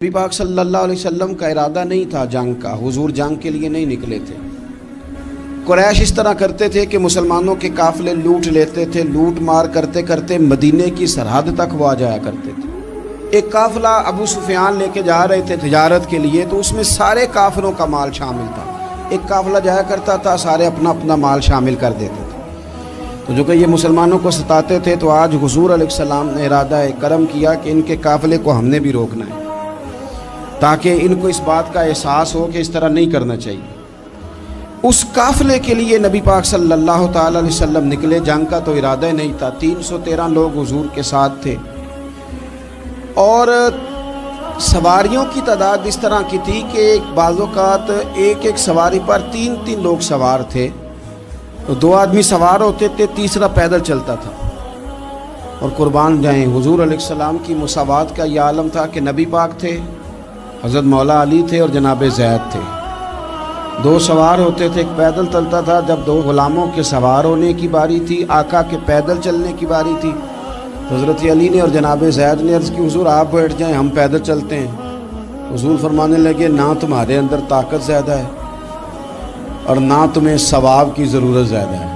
نبی پاک صلی اللہ علیہ وسلم کا ارادہ نہیں تھا جنگ کا، حضور جنگ کے لیے نہیں نکلے تھے۔ قریش اس طرح کرتے تھے کہ مسلمانوں کے قافلے لوٹ لیتے تھے، لوٹ مار کرتے کرتے مدینے کی سرحد تک وہ آ جایا کرتے تھے۔ ایک قافلہ ابو سفیان لے کے جا رہے تھے تجارت کے لیے، تو اس میں سارے کافروں کا مال شامل تھا۔ ایک قافلہ جایا کرتا تھا، سارے اپنا اپنا مال شامل کر دیتے تھے۔ تو جو کہ یہ مسلمانوں کو ستاتے تھے، تو آج حضور علیہ السلام نے ارادہ کرم کیا کہ ان کے قافلے کو ہم نے بھی روکنا ہے، تاکہ ان کو اس بات کا احساس ہو کہ اس طرح نہیں کرنا چاہیے۔ اس قافلے کے لیے نبی پاک صلی اللہ تعالی علیہ وسلم نکلے، جنگ کا تو ارادہ ہی نہیں تھا۔ 313 لوگ حضور کے ساتھ تھے، اور سواریوں کی تعداد اس طرح کی تھی کہ بعض اوقات ایک ایک سواری پر 3 لوگ سوار تھے، تو 2 آدمی سوار ہوتے تھے، تیسرا پیدل چلتا تھا۔ اور قربان جائیں، حضور علیہ السلام کی مساوات کا یہ عالم تھا کہ نبی پاک تھے، حضرت مولا علی تھے اور جناب زید تھے۔ 2 سوار ہوتے تھے، ایک پیدل چلتا تھا۔ جب 2 غلاموں کے سوار ہونے کی باری تھی، آقا کے پیدل چلنے کی باری تھی، حضرت علی نے اور جناب زید نے عرض کی، حضور آپ بیٹھ جائیں، ہم پیدل چلتے ہیں۔ حضور فرمانے لگے، نہ تمہارے اندر طاقت زیادہ ہے اور نہ تمہیں ثواب کی ضرورت زیادہ ہے۔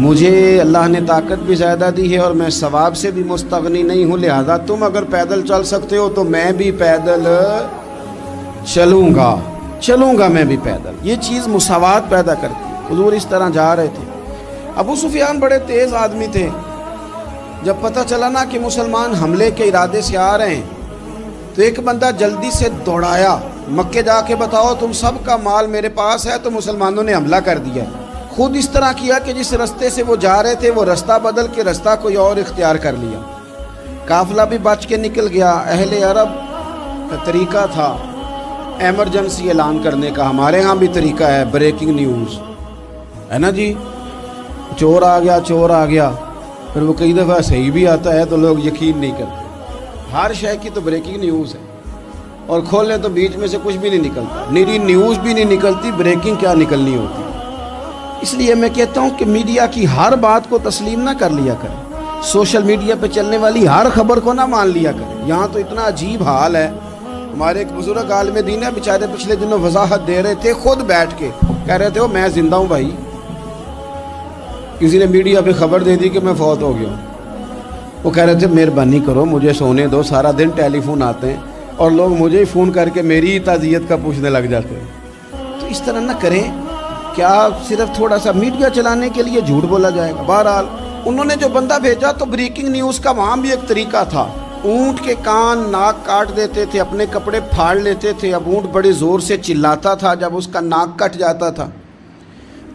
مجھے اللہ نے طاقت بھی زیادہ دی ہے اور میں ثواب سے بھی مستغنی نہیں ہوں، لہذا تم اگر پیدل چل سکتے ہو تو میں بھی پیدل چلوں گا میں بھی پیدل۔ یہ چیز مساوات پیدا کرتی ہے۔ حضور اس طرح جا رہے تھے۔ ابو سفیان بڑے تیز آدمی تھے۔ جب پتہ چلا نا کہ مسلمان حملے کے ارادے سے آ رہے ہیں، تو ایک بندہ جلدی سے دوڑایا، مکے جا کے بتاؤ تم سب کا مال میرے پاس ہے، تو مسلمانوں نے حملہ کر دیا۔ خود اس طرح کیا کہ جس رستے سے وہ جا رہے تھے، وہ رستہ بدل کے رستہ کوئی اور اختیار کر لیا۔ قافلہ بھی بچ کے نکل گیا۔ اہل عرب کا طریقہ تھا ایمرجنسی اعلان کرنے کا، ہمارے ہاں بھی طریقہ ہے، بریکنگ نیوز ہے نا جی، چور آ گیا۔ پھر وہ کئی دفعہ صحیح بھی آتا ہے تو لوگ یقین نہیں کرتے۔ ہر شے کی تو بریکنگ نیوز ہے، اور کھولیں تو بیچ میں سے کچھ بھی نہیں نکلتا، نیری نیوز بھی نہیں نکلتی، بریکنگ کیا نکلنی ہوتی۔ اس لیے میں کہتا ہوں کہ میڈیا کی ہر بات کو تسلیم نہ کر لیا کریں، سوشل میڈیا پہ چلنے والی ہر خبر کو نہ مان لیا کریں۔ یہاں تو اتنا عجیب حال ہے، ہمارے ایک بزرگ عالم دین ہے، بیچارے پچھلے دنوں وضاحت دے رہے تھے، خود بیٹھ کے کہہ رہے تھے، میں زندہ ہوں بھائی، کسی نے میڈیا پہ خبر دے دی کہ میں فوت ہو گیا ہوں۔ وہ کہہ رہے تھے مہربانی کرو مجھے سونے دو، سارا دن ٹیلی فون آتے ہیں اور لوگ مجھے ہی فون کر کے میری تعزیت کا پوچھنے لگ جاتے ہیں۔ تو اس طرح نہ کریں، کیا صرف تھوڑا سا میڈیا چلانے کے لیے جھوٹ بولا جائے گا؟ بہرحال انہوں نے جو بندہ بھیجا تو بریکنگ نیوز کا وہاں بھی ایک طریقہ تھا۔ اونٹ کے کان ناک کاٹ دیتے تھے، اپنے کپڑے پھاڑ لیتے تھے۔ اب اونٹ بڑے زور سے چلاتا تھا، جب اس کا ناک کٹ جاتا تھا،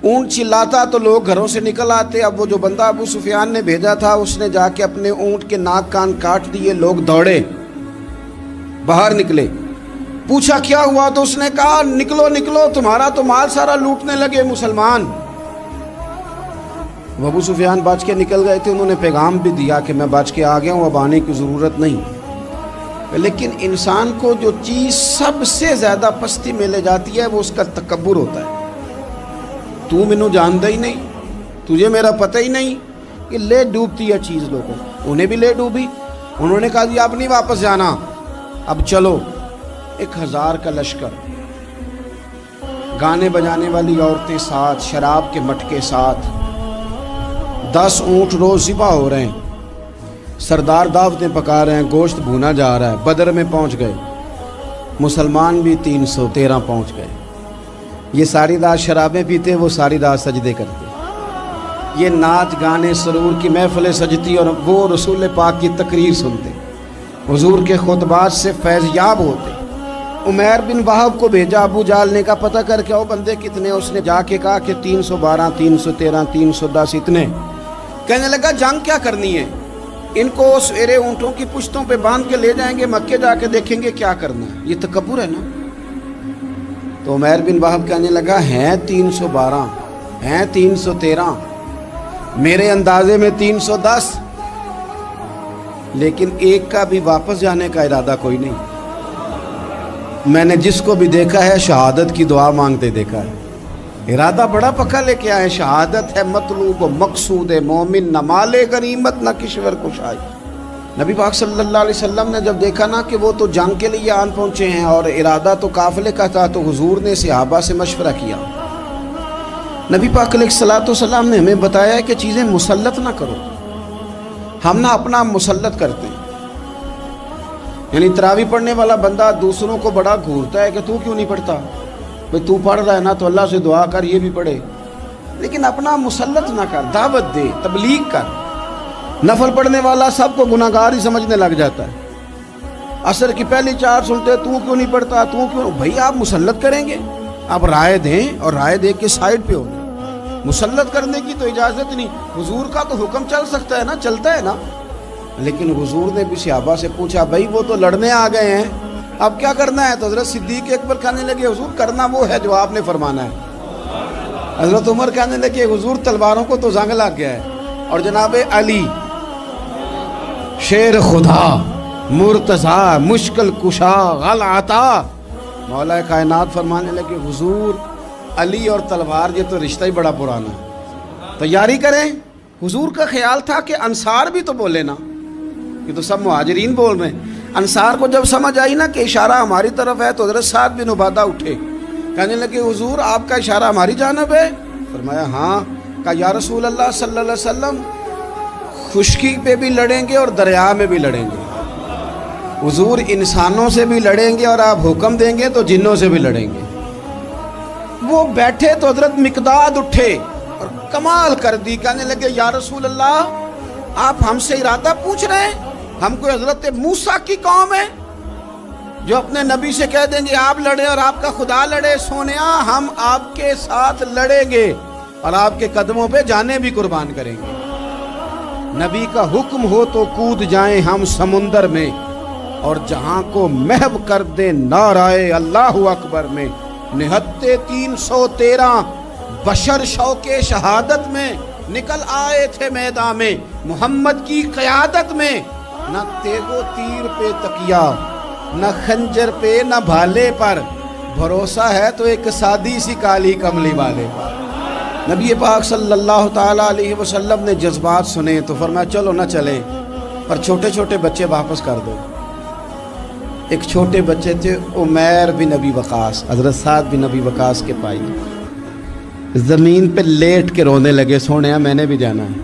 اونٹ چلاتا تو لوگ گھروں سے نکل آتے۔ اب وہ جو بندہ ابو سفیان نے بھیجا تھا، اس نے جا کے اپنے اونٹ کے ناک کان کاٹ دیے۔ لوگ دوڑے، باہر نکلے، پوچھا کیا ہوا، تو اس نے کہا نکلو تمہارا تو مال سارا لوٹنے لگے مسلمان۔ وہ ابو سفیان بچ کے نکل گئے تھے، انہوں نے پیغام بھی دیا کہ میں بچ کے آ گیا ہوں، اب آنے کی ضرورت نہیں۔ لیکن انسان کو جو چیز سب سے زیادہ پستی میں لے جاتی ہے، وہ اس کا تکبر ہوتا ہے۔ تو مینوں جانتا ہی نہیں، تجھے میرا پتہ ہی نہیں، کہ لے ڈوبتی ہے چیز لوگوں۔ انہیں بھی لے ڈوبی، انہوں نے کہا جی اب نہیں واپس جانا، اب چلو۔ 1000 کا لشکر، گانے بجانے والی عورتیں ساتھ، شراب کے مٹکے ساتھ، 10 اونٹ روز ذبح ہو رہے ہیں، سردار دعوتیں پکا رہے ہیں، گوشت بھونا جا رہا ہے۔ بدر میں پہنچ گئے، مسلمان بھی 313 پہنچ گئے۔ یہ ساری رات شرابیں پیتے، وہ ساری رات سجدے کرتے، یہ ناچ گانے سرور کی محفلیں سجتی، اور وہ رسول پاک کی تقریر سنتے، حضور کے خطبات سے فیض یاب ہوتے۔ عمیر بن وہب کو بھیجا ابو جہل نے، کہا پتہ کر کے آؤ بندے کتنے۔ اس نے جا کے کہا کہ 312 313 310 اتنے۔ کہنے لگا جنگ کیا کرنی ہے، ان کو سویرے اونٹوں کی پشتوں پہ باندھ کے لے جائیں گے، مکے جا کے دیکھیں گے کیا کرنا ہے۔ یہ تکبر ہے نا۔ تو عمیر بن وہب کہنے لگا ہیں 312 ہیں 313، میرے اندازے میں 310، لیکن ایک کا بھی واپس جانے کا ارادہ کوئی نہیں۔ میں نے جس کو بھی دیکھا ہے شہادت کی دعا مانگتے دیکھا ہے، ارادہ بڑا پکا لے کے آئے، شہادت ہے مطلوب و مقصود مومن، نہ مال غنیمت نہ کشور کشائی۔ نبی پاک صلی اللہ علیہ وسلم نے جب دیکھا نا کہ وہ تو جنگ کے لیے آن پہنچے ہیں اور ارادہ تو قافلے کا تھا، تو حضور نے صحابہ سے مشورہ کیا. نبی پاک علیہ الصلوۃ والسلام نے ہمیں بتایا کہ چیزیں مسلط نہ کرو. ہم نہ اپنا مسلط کرتے ہیں، یعنی تراویح پڑھنے والا بندہ دوسروں کو بڑا گھورتا ہے کہ تو کیوں نہیں پڑھتا، بھئی تو پڑھ رہا ہے نا تو اللہ سے دعا کر یہ بھی پڑھے. لیکن اپنا مسلط نہ کر، دعوت دے، تبلیغ کر. نفل پڑھنے والا سب کو گناہگار ہی سمجھنے لگ جاتا ہے. عصر کی پہلی 4 سنتے تو کیوں نہیں پڑھتا، تو کیوں. بھئی آپ مسلط کریں گے، آپ رائے دیں اور رائے دے کے سائڈ پہ ہو جائیں. مسلط کرنے کی تو اجازت نہیں. حضور کا تو حکم چل سکتا ہے نا، چلتا ہے نا. لیکن حضور نے بھی صحابہ سے پوچھا بھائی وہ تو لڑنے آ گئے ہیں، اب کیا کرنا ہے؟ تو حضرت صدیق اکبر کہنے لگے حضور کرنا وہ ہے جو آپ نے فرمانا ہے. حضرت عمر کہنے لگے حضور تلواروں کو تو زنگ لگ گیا ہے. اور جناب علی شیر خدا مرتضی مشکل کشا غل عطا مولا کائنات فرمانے لگے حضور علی اور تلوار یہ تو رشتہ ہی بڑا پرانا ہے، تیاری کریں. حضور کا خیال تھا کہ انصار بھی تو بولے نا، یہ تو سب مہاجرین بول رہے ہیں. انصار کو جب سمجھ آئی نا کہ اشارہ ہماری طرف ہے تو حضرت سعد بن عبادہ اٹھے، کہنے لگے حضور آپ کا اشارہ ہماری جانب ہے؟ فرمایا ہاں. کہا یا رسول اللہ صلی اللہ علیہ وسلم خشکی پہ بھی لڑیں گے اور دریا میں بھی لڑیں گے. حضور انسانوں سے بھی لڑیں گے اور آپ حکم دیں گے تو جنوں سے بھی لڑیں گے. وہ بیٹھے تو حضرت مقداد اٹھے اور کمال کر دی، کہنے لگے یا رسول اللہ آپ ہم سے ارادہ پوچھ رہے ہیں؟ ہم کوئی حضرت موسیٰ کی قوم ہے جو اپنے نبی سے کہہ دیں گے آپ لڑیں اور آپ کا خدا لڑے؟ سونیا ہم آپ کے ساتھ لڑیں گے اور آپ کے قدموں پہ جانیں بھی قربان کریں گے. نبی کا حکم ہو تو کود جائیں ہم سمندر میں اور جہاں کو محو کر دیں نعرہ اللہ اکبر میں. نہتے 313 بشر شوق شہادت میں نکل آئے تھے میدان میں محمد کی قیادت میں. نہ تیغ و تیر پہ تکیا، نہ خنجر پہ، نہ بھالے پر، بھروسہ ہے تو ایک سادی سی کالی کملی والے پر. نبی پاک صلی اللہ تعالیٰ علیہ وسلم نے جذبات سنے تو فرمایا چلو نہ چلیں پر چھوٹے چھوٹے بچے واپس کر دو. ایک چھوٹے بچے تھے عمیر بن ابی وقاص، حضرت سعد بن ابی وقاص کے پائی، زمین پہ لیٹ کے رونے لگے سونیا میں نے بھی جانا ہے.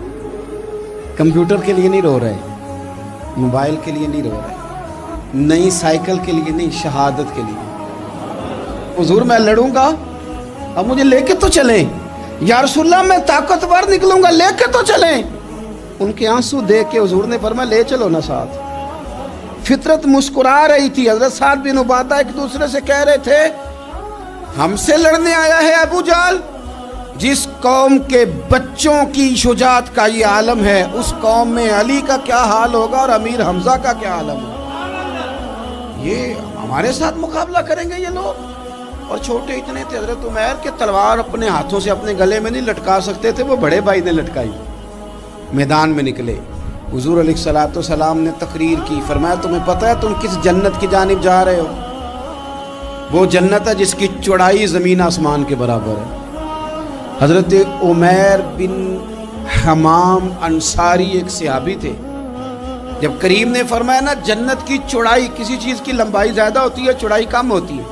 کمپیوٹر کے لیے نہیں رو رہے، موبائل کے لیے نہیں رو رہے، نئی سائیکل کے لیے نہیں، شہادت کے لیے. حضور میں لڑوں گا اب مجھے لے کے تو چلیں. یا رسول اللہ میں طاقتور نکلوں گا، لے کے تو چلیں. ان کے آنسو دیکھ کے حضور نے فرمایا لے چلو نا ساتھ. فطرت مسکرا رہی تھی. حضرت سعد بن عبادہ ایک دوسرے سے کہہ رہے تھے ہم سے لڑنے آیا ہے ابو جہل، جس قوم کے بچوں کی شجاعت کا یہ عالم ہے اس قوم میں علی کا کیا حال ہوگا اور امیر حمزہ کا کیا عالم ہوگا. یہ ہمارے ساتھ مقابلہ کریں گے یہ لوگ. اور چھوٹے اتنے تھے حضرت عمیر کے تلوار اپنے ہاتھوں سے اپنے گلے میں نہیں لٹکا سکتے تھے، وہ بڑے بھائی نے لٹکائی. میدان میں نکلے، حضور علیہ الصلوۃ والسلام نے تقریر کی. فرمایا تمہیں پتہ ہے تم کس جنت کی جانب جا رہے ہو؟ وہ جنت ہے جس کی چوڑائی زمین آسمان کے برابر ہے. حضرت عمیر بن حمام انصاری ایک صحابی تھے. جب کریم نے فرمایا نا جنت کی چوڑائی، کسی چیز کی لمبائی زیادہ ہوتی ہے چوڑائی کم ہوتی ہے،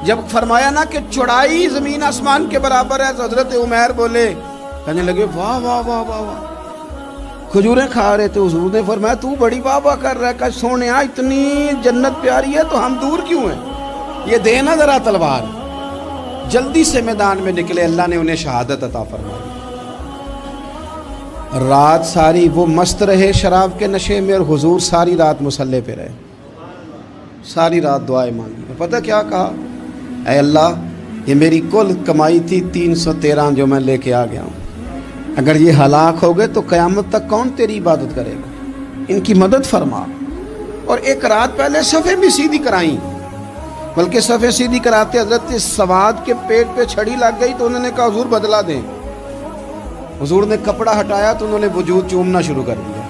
جب فرمایا نا کہ چوڑائی زمین آسمان کے برابر ہے تو حضرت عمیر بولے، کہنے لگے واہ واہ واہ واہ واہ. کھجوریں کھا رہے تھے. حضور نے فرمایا تو بڑی واہ واہ کر رہا ہے، کہ سونیا اتنی جنت پیاری ہے تو ہم دور کیوں ہیں، یہ دینا ذرا تلوار. جلدی سے میدان میں نکلے، اللہ نے انہیں شہادت عطا فرمائی. رات ساری وہ مست رہے شراب کے نشے میں اور حضور ساری رات مصلی پہ رہے، ساری رات دعائیں مانگی. پتہ کیا کہا؟ اے اللہ یہ میری کل کمائی تھی 313 جو میں لے کے آ گیا ہوں، اگر یہ ہلاک ہو گئے تو قیامت تک کون تیری عبادت کرے گا، ان کی مدد فرما. اور ایک رات پہلے صفیں بھی سیدھی کرائیں، بلکہ صفیں سیدھی کراتے حضرت سواد کے پیٹ پہ چھڑی لگ گئی تو انہوں نے کہا حضور بدلا دیں. حضور نے کپڑا ہٹایا تو انہوں نے وجود چومنا شروع کر دیا.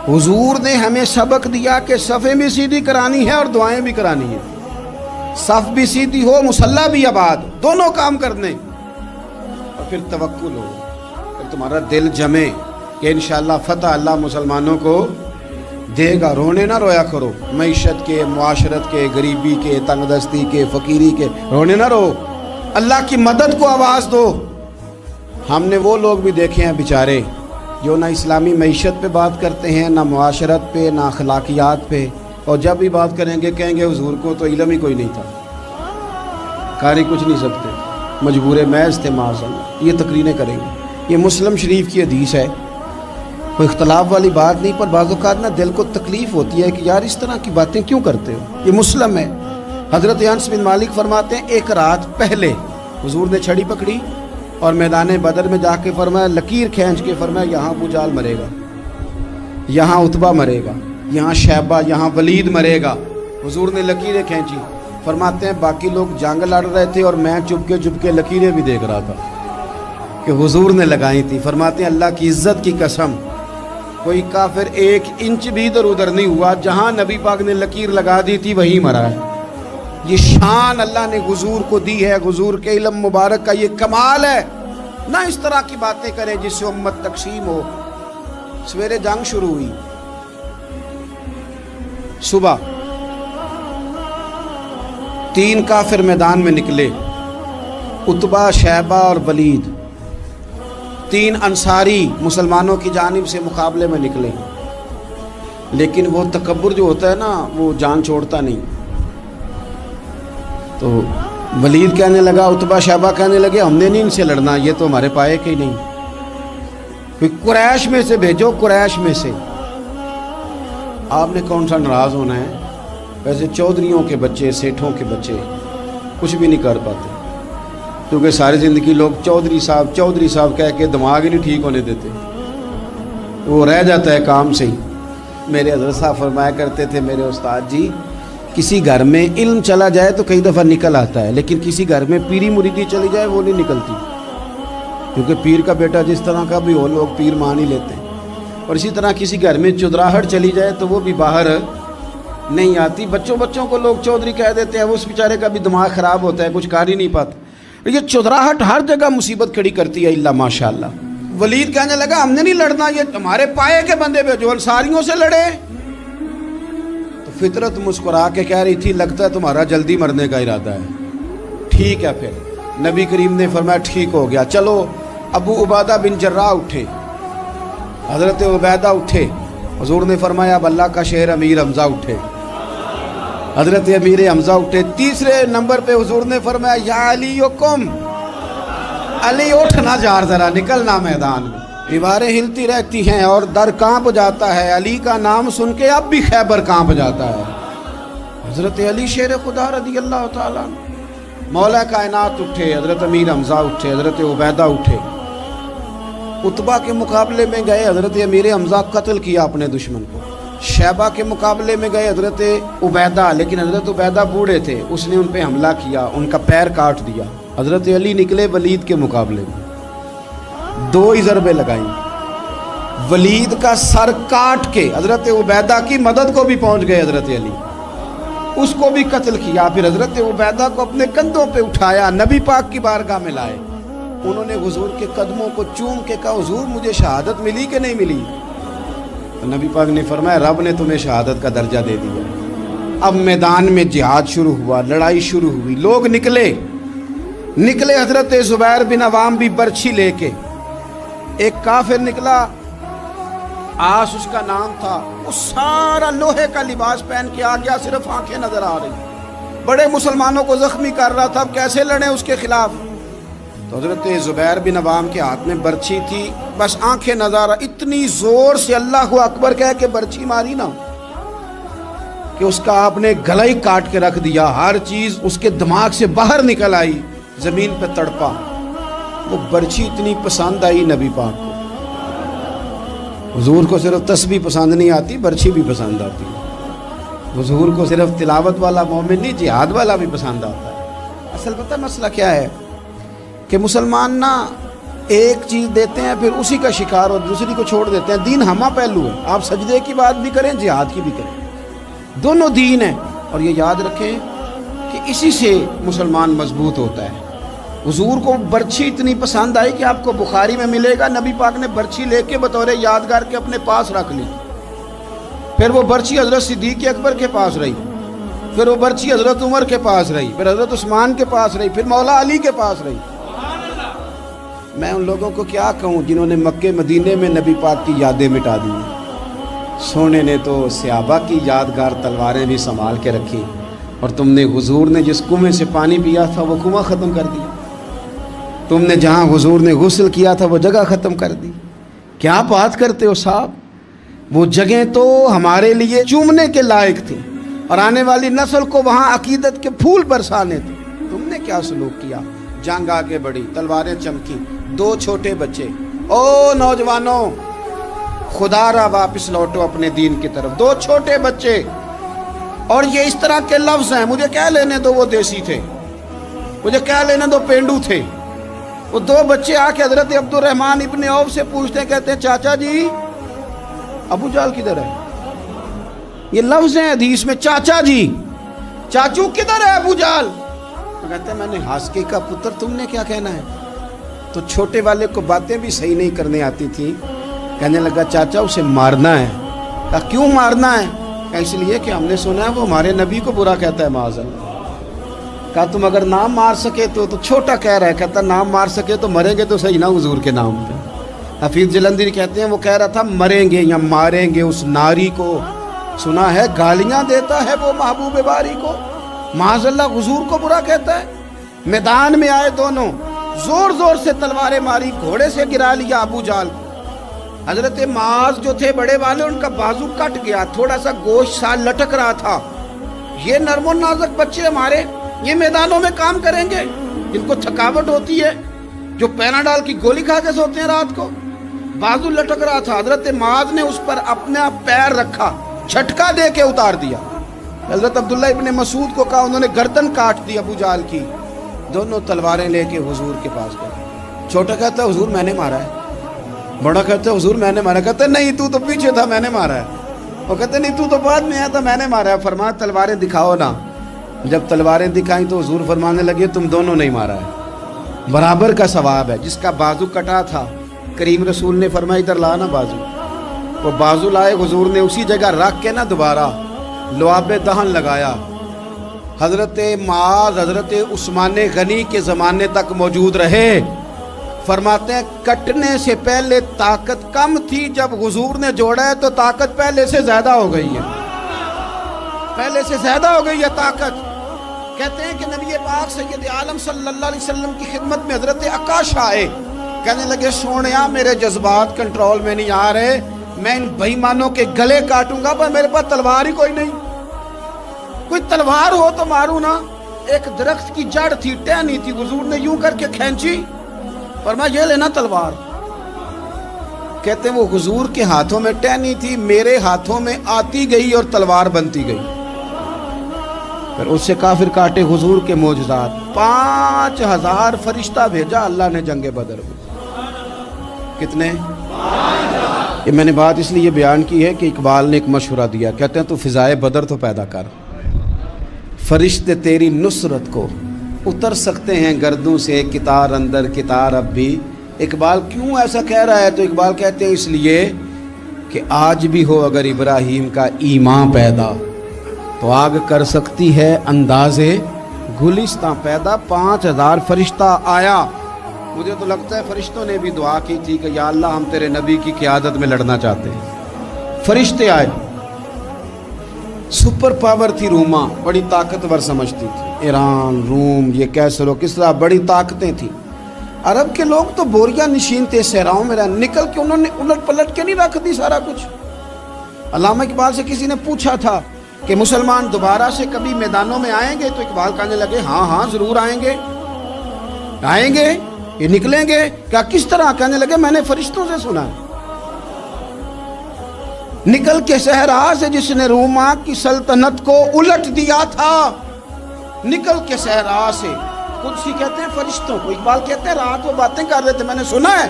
حضور نے ہمیں سبق دیا کہ صفیں بھی سیدھی کرانی ہے اور دعائیں بھی کرانی ہیں. صف بھی سیدھی ہو، مصلی بھی آباد، دونوں کام کرنے. اور پھر توکل ہو، پھر تمہارا دل جمے کہ انشاءاللہ فتح اللہ مسلمانوں کو دے گا. رونے نہ رویا کرو, معیشت کے, معاشرت کے, غریبی کے, تنگ دستی کے, فقیری کے رونے نہ رو, اللہ کی مدد کو آواز دو. ہم نے وہ لوگ بھی دیکھے ہیں بیچارے جو نہ اسلامی معیشت پہ بات کرتے ہیں, نہ معاشرت پہ, نہ اخلاقیات پہ, اور جب بھی بات کریں گے کہیں گے حضور کو تو علم ہی کوئی نہیں تھا, قاری کچھ نہیں سکتے, مجبور محض تھے معاذ. یہ تقریریں کریں گے. یہ مسلم شریف کی حدیث ہے, کوئی اختلاف والی بات نہیں, پر بعض اوقات نا دل کو تکلیف ہوتی ہے کہ یار اس طرح کی باتیں کیوں کرتے ہو. یہ مسلم ہے. حضرت انس بن مالک فرماتے ہیں ایک رات پہلے حضور نے چھڑی پکڑی اور میدان بدر میں جا کے فرمایا, لکیر کھینچ کے فرمایا یہاں ابو جہل مرے گا, یہاں عتبہ مرے گا, یہاں شیبہ, یہاں ولید مرے گا. حضور نے لکیریں کھینچی. فرماتے ہیں باقی لوگ جنگ لڑ رہے تھے اور میں چپ کے لکیریں بھی دیکھ رہا تھا کہ حضور نے لگائی تھی. فرماتے ہیں اللہ کی عزت کی قسم کوئی کافر 1 انچ بھی ادھر ادھر نہیں ہوا, جہاں نبی پاک نے لکیر لگا دی تھی وہیں مرا ہے. یہ شان اللہ نے حضور کو دی ہے, حضور کے علم مبارک کا یہ کمال ہے. نہ اس طرح کی باتیں کریں جس سے امت تقسیم ہو. سویرے جنگ شروع ہوئی, صبح 3 کافر میدان میں نکلے, عتبہ, شیبہ اور ولید. 3 انصاری مسلمانوں کی جانب سے مقابلے میں نکلے, لیکن وہ تکبر جو ہوتا ہے نا وہ جان چھوڑتا نہیں. تو ولید کہنے لگا, عتبہ شیبہ کہنے لگے ہم نے نہیں ان سے لڑنا, یہ تو ہمارے پائے کے ہی نہیں, کوئی قریش میں سے بھیجو, قریش میں سے. آپ نے کون سا ناراض ہونا ہے, ویسے چودھریوں کے بچے, سیٹھوں کے بچے کچھ بھی نہیں کر پاتے, کیونکہ ساری زندگی لوگ چودھری صاحب کہہ کے دماغ ہی نہیں ٹھیک ہونے دیتے, وہ رہ جاتا ہے کام سے ہی. میرے حضرت صاحب فرمایا کرتے تھے, میرے استاد جی, کسی گھر میں علم چلا جائے تو کئی دفعہ نکل آتا ہے, لیکن کسی گھر میں پیری مریدی چلی جائے وہ نہیں نکلتی, کیونکہ پیر کا بیٹا جس طرح کا بھی ہو لوگ پیر مان ہی لیتے ہیں. اور اسی طرح کسی گھر میں چودراہٹ چلی جائے تو وہ بھی باہر نہیں آتی. بچوں کو لوگ چودھری کہہ دیتے ہیں, اس بیچارے کا بھی دماغ خراب ہوتا ہے, کچھ کر ہی نہیں پاتا. یہ چودراہٹ ہر جگہ مصیبت کھڑی کرتی ہے الا ماشاء اللہ. ولید کہنے لگا ہم نے نہیں لڑنا, یہ تمہارے پائے کے بندے پہ جو انصاریوں سے لڑے. تو فطرت مسکرا کے کہہ رہی تھی لگتا ہے تمہارا جلدی مرنے کا ارادہ ہے. ٹھیک ہے, پھر نبی کریم نے فرمایا ٹھیک ہو گیا, چلو. ابو عبیدہ بن جراح اٹھے, حضرت عبیدہ اٹھے. حضور نے فرمایا اب اللہ کا شہر امیر حمزہ اٹھے. حضرت امیر حمزہ اٹھے. تیسرے نمبر پہ حضور نے فرمایا یا علی یکم, علی اٹھنا جار ذرا, نکلنا میدان میں. دیواریں ہلتی رہتی ہیں اور در کانپ جاتا ہے, علی کا نام سن کے اب بھی خیبر کانپ جاتا ہے. حضرت علی شیر خدا رضی اللہ تعالیٰ, مولا کائنات اٹھے, حضرت امیر حمزہ اٹھے, حضرت عبیدہ اٹھے. عتبہ کے مقابلے میں گئے, حضرت امیر حمزہ قتل کیا اپنے دشمن کو. شیبہ کے مقابلے میں گئے حضرت عبیدہ, لیکن حضرت عبیدہ بوڑھے تھے, اس نے ان پہ حملہ کیا, ان کا پیر کاٹ دیا. حضرت علی نکلے ولید کے مقابلے میں, 2 ہی ضربیں لگائیں, ولید کا سر کاٹ کے حضرت عبیدہ کی مدد کو بھی پہنچ گئے حضرت علی, اس کو بھی قتل کیا. پھر حضرت عبیدہ کو اپنے کندھوں پہ اٹھایا, نبی پاک کی بارگاہ میں لائے. انہوں نے حضور کے قدموں کو چوم کے کہا حضور مجھے شہادت ملی کہ نہیں ملی؟ نبی پاک نے فرمایا رب نے تمہیں شہادت کا درجہ دے دیا. اب میدان میں جہاد شروع ہوا, لڑائی شروع ہوئی, لوگ نکلے. حضرت زبیر بن عوام بھی برچھی لے کے. ایک کافر نکلا, آس اس کا نام تھا, وہ سارا لوہے کا لباس پہن کے آ گیا, صرف آنکھیں نظر آ رہی, بڑے مسلمانوں کو زخمی کر رہا تھا. اب کیسے لڑیں اس کے خلاف؟ تو حضرت زبیر بن عوام کے ہاتھ میں برچھی تھی, بس آنکھیں نظر, اتنی زور سے اللہ اکبر کہہ کے برچھی ماری نا کہ اس کا آپ نے گلا ہی کاٹ کے رکھ دیا. ہر چیز اس کے دماغ سے باہر نکل آئی, زمین پہ تڑپا. وہ برچھی اتنی پسند آئی نبی پاک کو. حضور کو صرف تسبیح پسند نہیں آتی, برچھی بھی پسند آتی. حضور کو صرف تلاوت والا مومن نہیں, جہاد والا بھی پسند آتا ہے. اصل پتہ مسئلہ کیا ہے کہ مسلمان نا ایک چیز دیتے ہیں پھر اسی کا شکار اور دوسری کو چھوڑ دیتے ہیں. دین ہمہ پہلو ہے, آپ سجدے کی بات بھی کریں, جہاد کی بھی کریں, دونوں دین ہیں. اور یہ یاد رکھیں کہ اسی سے مسلمان مضبوط ہوتا ہے. حضور کو برچھی اتنی پسند آئی کہ آپ کو بخاری میں ملے گا, نبی پاک نے برچھی لے کے بطور یادگار کے اپنے پاس رکھ لی. پھر وہ برچی حضرت صدیق اکبر کے پاس رہی، پھر وہ برچی حضرت عمر کے پاس رہی، پھر حضرت عثمان کے پاس رہی، پھر مولا علی کے پاس رہی۔ میں ان لوگوں کو کیا کہوں جنہوں نے مکے مدینے میں نبی پاک کی یادیں مٹا دی۔ سونے نے تو صحابہ کی یادگار تلواریں بھی سنبھال کے رکھی، اور تم نے حضور نے جس کنویں سے پانی پیا تھا وہ کنواں ختم کر دیا، تم نے جہاں حضور نے غسل کیا تھا وہ جگہ ختم کر دی۔ کیا بات کرتے ہو صاحب، وہ جگہیں تو ہمارے لیے چومنے کے لائق تھی اور آنے والی نسل کو وہاں عقیدت کے پھول برسانے تھے۔ تم نے کیا سلوک کیا؟ جنگ آگے بڑھی، تلواریں چمکی، 2 چھوٹے بچے۔ او نوجوانوں، خدا را واپس لوٹو اپنے دین کی طرف، 2 چھوٹے بچے، اور یہ اس طرح کے لفظ ہیں، مجھے کیا لینے دو وہ دیسی تھے، مجھے کیا لینے دو پینڈو تھے۔ وہ 2 بچے آ کے حضرت عبد الرحمن ابن عوف سے پوچھتے ہیں، کہتے ہیں چاچا جی ابو جہل کدھر ہے؟ یہ لفظ ہیں حدیث میں، چاچا جی، چاچو کدھر ہے ابو جہل؟ کہتے ہیں میں نے ہاسکے کا پتر، تم نے کیا کہنا ہے؟ تو چھوٹے والے کو باتیں بھی صحیح نہیں کرنے آتی تھی، کہنے لگا چاچا اسے مارنا ہے۔ کہا کیوں مارنا ہے؟ کہا اس لیے کہ ہم نے سنا ہے وہ ہمارے نبی کو برا کہتا ہے معاذ اللہ۔ کہا تم اگر نام مار سکے تو چھوٹا کہہ رہا ہے، کہتا نام مار سکے تو مریں گے تو صحیح نا حضور کے نام پہ۔ حفیظ جلندری کہتے ہیں وہ کہہ رہا تھا مریں گے یا ماریں گے اس ناری کو، سنا ہے گالیاں دیتا ہے وہ محبوب باری کو، معاذ اللہ حضور کو برا کہتا ہے۔ میدان میں آئے دونوں، زور زور سے تلواریں ماری، گھوڑے سے گرا لیا ابو جہل۔ حضرت معاذ جو تھے بڑے والے، ان کا بازو کٹ گیا، تھوڑا سا گوشت سال لٹک رہا تھا۔ یہ نرم و نازک بچے ہمارے، یہ میدانوں میں کام کریں گے؟ جن کو تھکاوٹ ہوتی ہے، جو پیناڈال کی گولی کھا کے سوتے ہیں رات کو، بازو لٹک رہا تھا۔ حضرت معاذ نے اس پر اپنا پیر رکھا، جھٹکا دے کے اتار دیا۔ حضرت عبداللہ ابن مسعود کو کہا، انہوں نے گردن کاٹ دی ابو جہل کی۔ دونوں تلواریں لے کے حضور کے پاس گئے۔ چھوٹا کہتا ہے حضور میں نے مارا ہے، بڑا کہتا ہے حضور میں نے مارا۔ کہتا ہے نہیں تو پیچھے تھا، میں نے مارا ہے۔ وہ کہتے نہیں تو بعد میں آیا تھا، میں نے مارا ہے۔ فرمایا تلواریں دکھاؤ نا۔ جب تلواریں دکھائیں تو حضور فرمانے لگے تم دونوں نہیں مارا ہے، برابر کا ثواب ہے۔ جس کا بازو کٹا تھا کریم رسول نے فرمایا ادھر لا نا بازو، وہ بازو لائے، حضور نے اسی جگہ رکھ کے نا دوبارہ لعاب دہن لگایا۔ حضرت معاذ حضرت عثمان غنی کے زمانے تک موجود رہے۔ فرماتے ہیں کٹنے سے پہلے طاقت کم تھی، جب حضور نے جوڑا ہے تو طاقت پہلے سے زیادہ ہو گئی ہے، پہلے سے زیادہ ہو گئی ہے طاقت۔ کہتے ہیں کہ نبی پاک سید عالم صلی اللہ علیہ وسلم کی خدمت میں حضرت عکاشہ آئے، کہنے لگے سونیا میرے جذبات کنٹرول میں نہیں آ رہے، میں ان بے ایمانوں کے گلے کاٹوں گا، پر میرے پاس تلوار ہی کوئی نہیں، کوئی تلوار ہو تو ماروں نا۔ ایک درخت کی جڑ تھی، ٹہنی تھی، حضور نے یوں کر کے کھینچی، فرمایا یہ لینا تلوار۔ کہتے ہیں وہ حضور کے ہاتھوں میں ٹہنی تھی، میرے ہاتھوں میں آتی گئی اور تلوار بنتی گئی۔ پھر اس سے کافر کاٹے حضور کے معجزات۔ 5000 فرشتہ بھیجا اللہ نے جنگ بدر میں۔ کتنے؟ یہ میں نے بات اس لیے بیان کی ہے کہ اقبال نے ایک مشورہ دیا، کہتے ہیں تو فضائے بدر تو پیدا کر، فرشتے تیری نصرت کو اتر سکتے ہیں گردوں سے، کتار اندر کتار اب بھی۔ اقبال کیوں ایسا کہہ رہا ہے؟ تو اقبال کہتے ہیں اس لیے کہ آج بھی ہو اگر ابراہیم کا ایمان پیدا تو آگ کر سکتی ہے انداز گلستاں پیدا۔ 5000 فرشتہ آیا۔ مجھے تو لگتا ہے فرشتوں نے بھی دعا کی تھی کہ یا اللہ ہم تیرے نبی کی قیادت میں لڑنا چاہتے ہیں۔ فرشتے آئے، سپر پاور تھی روما، بڑی طاقتور سمجھتی تھی، ایران، روم، یہ کیسر و کسرا، بڑی طاقتیں تھیں۔ عرب کے لوگ تو بوریا نشین تھے، صحراؤں میں نکل کے انہوں نے الٹ پلٹ کے نہیں رکھ دی سارا کچھ۔ علامہ اقبال سے کسی نے پوچھا تھا کہ مسلمان دوبارہ سے کبھی میدانوں میں آئیں گے؟ تو اقبال کہنے لگے ہاں ہاں ضرور آئیں گے، آئیں گے، یہ نکلیں گے۔ کیا کس طرح؟ کہنے لگے میں نے فرشتوں سے سنا ہے، نکل کے صحرا سے جس نے روما کی سلطنت کو الٹ دیا تھا، نکل کے صحرا سے۔ قدسی کہتے ہیں فرشتوں کو، اقبال کہتے ہیں رات وہ باتیں کر رہے تھے، میں نے سنا ہے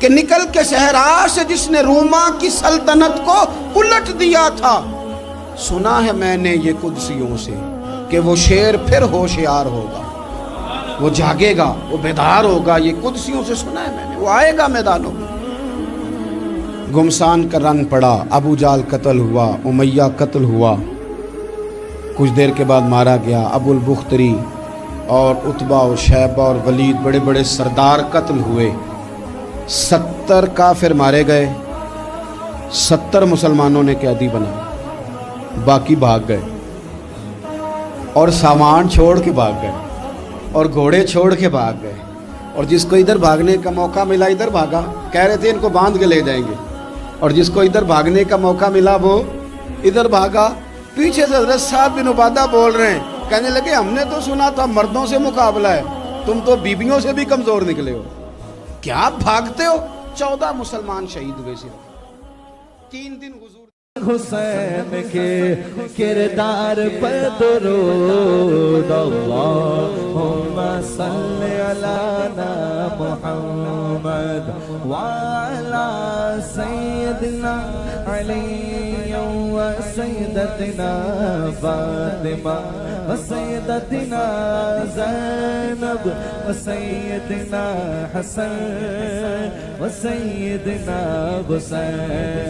کہ نکل کے صحرا سے جس نے روما کی سلطنت کو الٹ دیا تھا، سنا ہے میں نے یہ قدسیوں سے کہ وہ شیر پھر ہوشیار ہوگا، وہ جاگے گا، وہ بیدار ہوگا۔ یہ قدسیوں سے سنا ہے میں نے، وہ آئے گا میدانوں میں۔ گمسان کا رنگ پڑا، ابو جال قتل ہوا، امیہ قتل ہوا، کچھ دیر کے بعد مارا گیا، ابو البختری اور عتبہ اور شیبہ اور ولید بڑے بڑے سردار قتل ہوئے، 70 کافر مارے گئے، 70 مسلمانوں نے قیدی بنا، باقی بھاگ گئے اور سامان چھوڑ کے بھاگ گئے اور گھوڑے چھوڑ کے بھاگ گئے، اور جس کو ادھر بھاگنے کا موقع ملا ادھر بھاگا، کہہ رہے تھے ان کو باندھ کے لے جائیں گے، اور جس کو ادھر بھاگنے کا موقع ملا وہ ادھر بھاگا۔ پیچھے سے حضرت سعد بن عبادہ بول رہے ہیں، کہنے لگے ہم نے تو سنا تھا مردوں سے مقابلہ ہے، تم تو بیویوں سے بھی کمزور نکلے ہو، کیا بھاگتے ہو؟ 14 مسلمان شہید ہوئے، صرف 3 دن حضور حسین کے کردار پر درود، اللہم صلی علی محمد وعلی سیدنا علی و سیدتنا فاطمہ و سیدتنا زینب و سیدنا حسن و سیدنا حسین۔